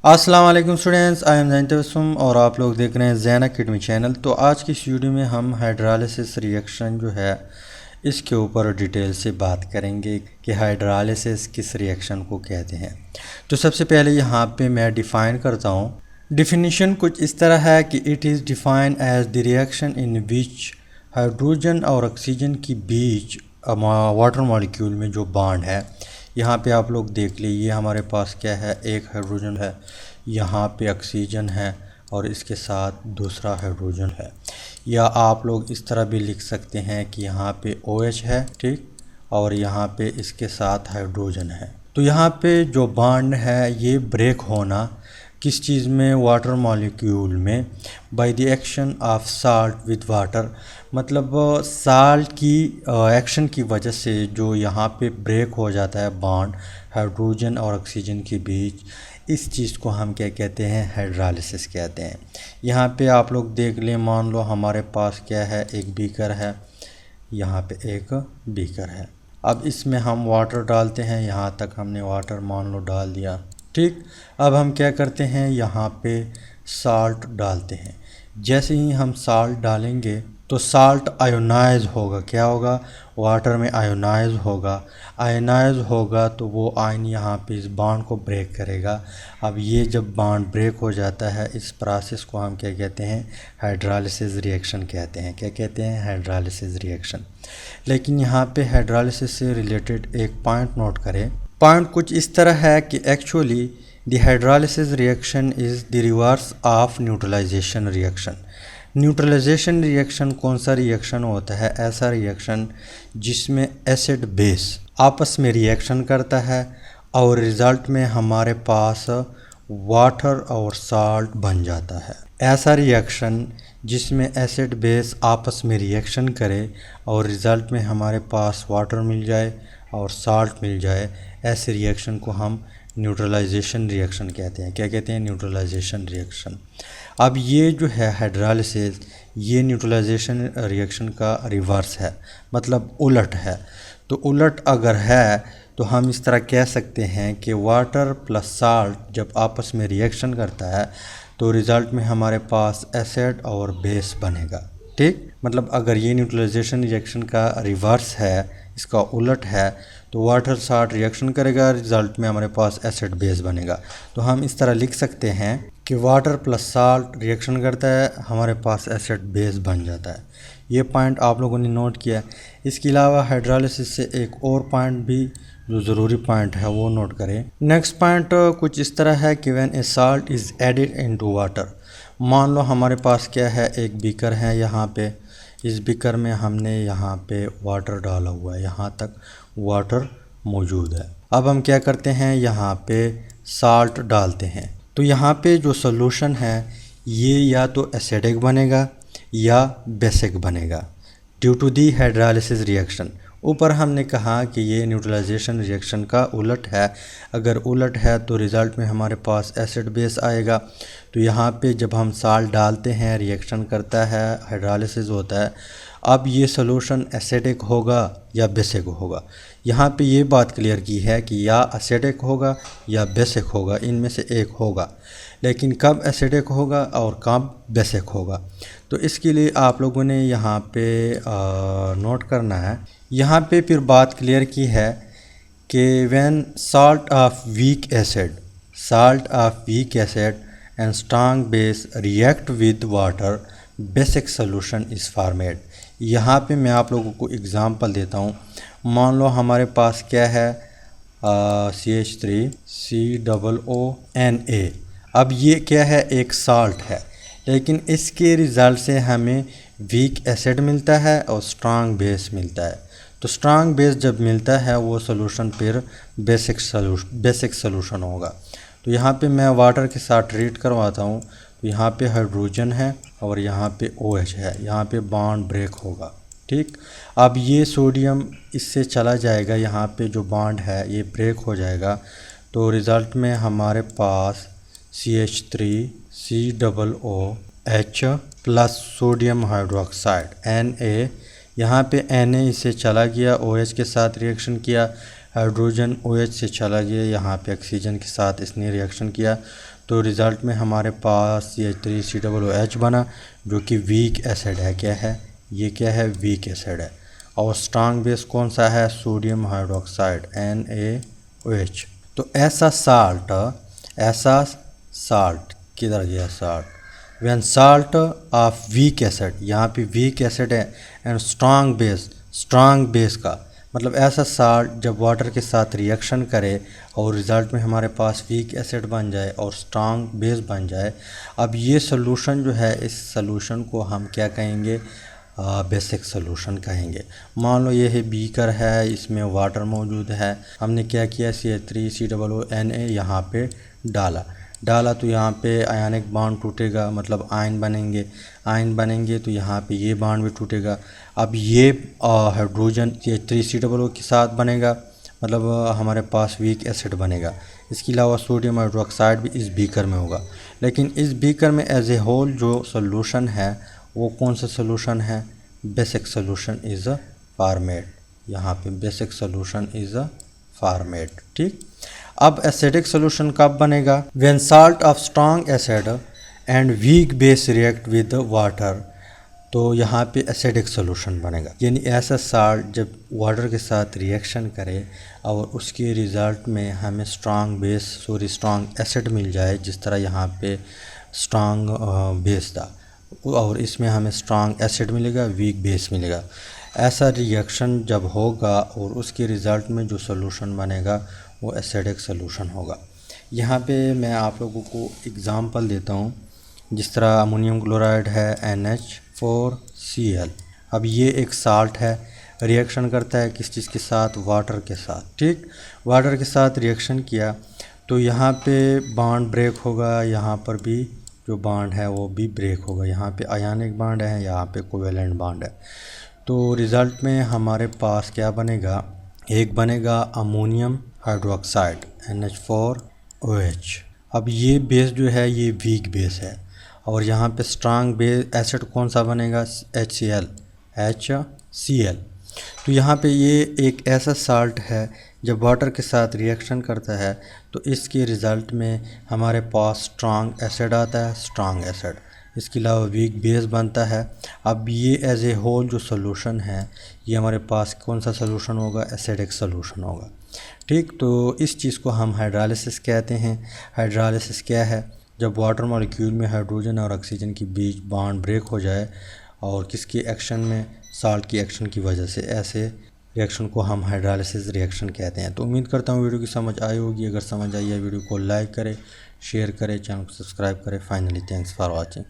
अस्सलाम वालेकुम students, I am Jain Tabassum और आप लोग देख रहे हैं जैन अकेडमी चैनल। तो आज की इस वीडियो में हम हाइड्रोलिसिस रिएक्शन जो है इसके ऊपर डिटेल से बात करेंगे कि हाइड्रोलिसिस किस रिएक्शन को कहते हैं। तो सबसे पहले यहाँ पे मैं डिफ़ाइन करता हूँ। डिफिनीशन कुछ इस तरह है कि it is define as the reaction in which hydrogen और ऑक्सीजन के बीच वाटर मॉलिक्यूल में जो बॉन्ड है। यहाँ पे आप लोग देख लीजिए, हमारे पास क्या है, एक हाइड्रोजन है, यहाँ पे ऑक्सीजन है और इसके साथ दूसरा हाइड्रोजन है। या आप लोग इस तरह भी लिख सकते हैं कि यहाँ पे OH है, ठीक, और यहाँ पे इसके साथ हाइड्रोजन है। तो यहाँ पे जो बॉन्ड है ये ब्रेक होना किस चीज़ में, वाटर मॉलिक्यूल में, by the action of salt with water. मतलब साल्ट की एक्शन की वजह से जो यहाँ पे ब्रेक हो जाता है बॉन्ड हाइड्रोजन और ऑक्सीजन के बीच, इस चीज़ को हम क्या कहते हैं, हाइड्रोलिसिस कहते हैं। यहाँ पे आप लोग देख लें, मान लो हमारे पास क्या है, एक बीकर है, यहाँ पे एक बीकर है। अब इसमें हम वाटर डालते हैं, यहाँ तक हमने वाटर मान लो डाल दिया, ठीक। अब हम क्या करते हैं, यहाँ पे साल्ट डालते हैं। जैसे ही हम साल्ट डालेंगे तो साल्ट आयोनाइज होगा, क्या होगा, वाटर में आयोनाइज होगा। आयोनाइज होगा तो वो आयन यहाँ पे इस बॉन्ड को ब्रेक करेगा। अब ये जब बॉन्ड ब्रेक हो जाता है, इस प्रोसेस को हम क्या कहते हैं, हाइड्रोलिसिस रिएक्शन कहते हैं। क्या कहते हैं, हाइड्रोलिसिस रिएक्शन। लेकिन यहाँ पे हाइड्रोलिसिस से रिलेटेड एक पॉइंट नोट करें। पॉइंट कुछ इस तरह है कि actually the hydrolysis reaction is the reverse of neutralisation reaction. Neutralisation reaction कौन सा रिएक्शन होता है, ऐसा रिएक्शन जिसमें एसिड बेस आपस में रिएक्शन करता है और रिज़ल्ट में हमारे पास वाटर और साल्ट बन जाता है। ऐसा रिएक्शन जिसमें एसिड बेस आपस में रिएक्शन करे और रिज़ल्ट में हमारे पास वाटर मिल जाए और साल्ट मिल जाए, ऐसे रिएक्शन को हम न्यूट्रलाइजेशन रिएक्शन कहते हैं। क्या कहते हैं, न्यूट्रलाइजेशन रिएक्शन। अब ये जो है हाइड्रोलिसिस, ये न्यूट्रलाइजेशन रिएक्शन का रिवर्स है, मतलब उलट है। तो उलट अगर है तो हम इस तरह कह सकते हैं कि वाटर प्लस साल्ट जब आपस में रिएक्शन करता है तो रिज़ल्ट में हमारे पास एसिड और बेस बनेगा, ठीक। मतलब अगर ये न्यूट्रलाइजेशन रिएक्शन का रिवर्स है, इसका उलट है, तो वाटर साल्ट रिएक्शन करेगा, रिज़ल्ट में हमारे पास एसिड बेस बनेगा। तो हम इस तरह लिख सकते हैं कि वाटर प्लस साल्ट रिएक्शन करता है, हमारे पास एसिड बेस बन जाता है। ये पॉइंट आप लोगों ने नोट किया। इसके अलावा हाइड्रोलिसिस से एक और पॉइंट भी जो ज़रूरी पॉइंट है वो नोट करें। नेक्स्ट पॉइंट कुछ इस तरह है कि when a salt is added into water. मान लो हमारे पास क्या है, एक बीकर है, यहाँ पे इस बीकर में हमने यहाँ पे वाटर डाला हुआ है, यहाँ तक वाटर मौजूद है। अब हम क्या करते हैं, यहाँ पे साल्ट डालते हैं। तो यहाँ पे जो सॉल्यूशन है ये या तो एसिडिक बनेगा या बेसिक बनेगा due to the hydrolysis reaction. ऊपर हमने कहा कि ये न्यूट्रलाइजेशन रिएक्शन का उलट है। अगर उलट है तो रिज़ल्ट में हमारे पास एसिड बेस आएगा। तो यहाँ पे जब हम साल्ट डालते हैं, रिएक्शन करता है, हाइड्रोलिसिस होता है। अब ये सॉल्यूशन एसिडिक होगा या बेसिक होगा। यहाँ पे ये बात क्लियर की है कि या एसिडिक होगा या बेसिक होगा, इनमें से एक होगा। लेकिन कब एसिडिक होगा और कब बेसिक होगा, तो इसके लिए आप लोगों ने यहाँ पे नोट करना है। यहाँ पे फिर बात क्लियर की है कि when salt of weak acid and strong base react with water, basic solution is formed. यहाँ पे मैं आप लोगों को एग्ज़ाम्पल देता हूँ। मान लो हमारे पास क्या है, CH3COONA। अब ये क्या है, एक साल्ट है, लेकिन इसके रिज़ल्ट से हमें वीक एसिड मिलता है और स्ट्रॉन्ग बेस मिलता है। तो स्ट्रॉन्ग बेस जब मिलता है वो सॉल्यूशन फिर बेसिक सॉल्यूशन होगा। तो यहाँ पे मैं वाटर के साथ ट्रीट करवाता हूँ। तो यहाँ पे हाइड्रोजन है और यहाँ पे OH है, यहाँ पे बॉन्ड ब्रेक होगा, ठीक। अब ये सोडियम इससे चला जाएगा, यहाँ पे जो बॉन्ड है ये ब्रेक हो जाएगा। तो रिज़ल्ट में हमारे पास CH3COOH plus sodium hydroxide Na। यहाँ पे Na इससे चला गया, OH के साथ रिएक्शन किया, हाइड्रोजन OH से चला गया, यहाँ पे ऑक्सीजन के साथ इसने रिएक्शन किया। तो रिज़ल्ट में हमारे पास CH3COOH बना, जो कि वीक एसिड है। क्या है ये? क्या है? वीक एसिड है। और स्ट्रांग बेस कौन सा है? Sodium hydroxide NaOH। तो ऐसा साल्ट किधर गया? Salt when salt of weak acid, यहाँ पे वीक एसिड है, एंड स्ट्रांग बेस का मतलब ऐसा साल्ट जब वाटर के साथ रिएक्शन करे और रिज़ल्ट में हमारे पास वीक एसिड बन जाए और स्ट्रांग बेस बन जाए। अब ये सोल्यूशन जो है, इस सोल्यूशन को हम क्या कहेंगे? बेसिक सोल्यूशन कहेंगे। मान लो ये है बीकर है, इसमें वाटर मौजूद है, हमने क्या किया? CH3COONA यहाँ पे डाला तो यहाँ पे आयनिक बॉन्ड टूटेगा, मतलब आयन बनेंगे तो यहाँ पे ये बॉन्ड भी टूटेगा। अब ये हाइड्रोजन CH3COO के साथ बनेगा, मतलब हमारे पास वीक एसिड बनेगा। इसके अलावा सोडियम हाइड्रोक्साइड भी इस बीकर में होगा, लेकिन इस बीकर में एज ए होल जो सोल्यूशन है वो कौन सा सोल्यूशन है? Basic solution is format. यहाँ पे बेसिक सोल्यूशन इज़ फॉर्मेट। ठीक। अब एसिडिक सोल्यूशन कब बनेगा? When salt of strong acid and weak base react with water, तो यहाँ पे एसिडिक सोल्यूशन बनेगा। यानी ऐसा साल्ट जब वाटर के साथ रिएक्शन करे और उसके रिज़ल्ट में हमें स्ट्रॉन्ग एसिड मिल जाए, जिस तरह यहाँ पे स्ट्रॉन्ग बेस था और इसमें हमें स्ट्रॉन्ग एसिड मिलेगा, वीक बेस मिलेगा। ऐसा रिएक्शन जब होगा और उसके रिज़ल्ट में जो सोल्यूशन बनेगा वो एसिडिक सोल्यूशन होगा। यहाँ पे मैं आप लोगों को एग्ज़ाम्पल देता हूँ। जिस तरह अमोनियम क्लोराइड है NH4Cl। अब ये एक साल्ट है, रिएक्शन करता है किस चीज़ के साथ? वाटर के साथ। ठीक। वाटर के साथ रिएक्शन किया तो यहाँ पे बॉन्ड ब्रेक होगा, यहाँ पर भी जो बॉन्ड है वो भी ब्रेक होगा। यहाँ पे आयनिक बॉन्ड है, यहाँ पे कोवेलेंट बॉन्ड है। तो रिज़ल्ट में हमारे पास क्या बनेगा? एक बनेगा अमोनियम हाइड्रोक्साइड NH4OH। अब ये बेस जो है ये वीक बेस है और यहाँ पे स्ट्रांग बेस एसिड कौन सा बनेगा? HCl। तो यहाँ पे ये एक ऐसा साल्ट है जब वाटर के साथ रिएक्शन करता है तो इसके रिज़ल्ट में हमारे पास स्ट्रांग एसिड आता है, स्ट्रांग एसिड। इसके अलावा वीक बेस बनता है। अब ये एज ए होल जो सोल्यूशन है ये हमारे पास कौन सा सोल्यूशन होगा? एसिडिक सोल्यूशन होगा। ठीक। तो इस चीज़ को हम हाइड्रोलिसिस कहते हैं। हाइड्रोलिसिस क्या है? जब वाटर मॉलिक्यूल में हाइड्रोजन और ऑक्सीजन के बीच बॉन्ड ब्रेक हो जाए और किसके एक्शन में? साल्ट की एक्शन की वजह से। ऐसे रिएक्शन को हम हाइड्रोलिसिस रिएक्शन कहते हैं। तो उम्मीद करता हूँ वीडियो की समझ आई होगी। अगर समझ आई है वीडियो को लाइक करें, शेयर करें, चैनल को सब्सक्राइब करें। Finally thanks for watching.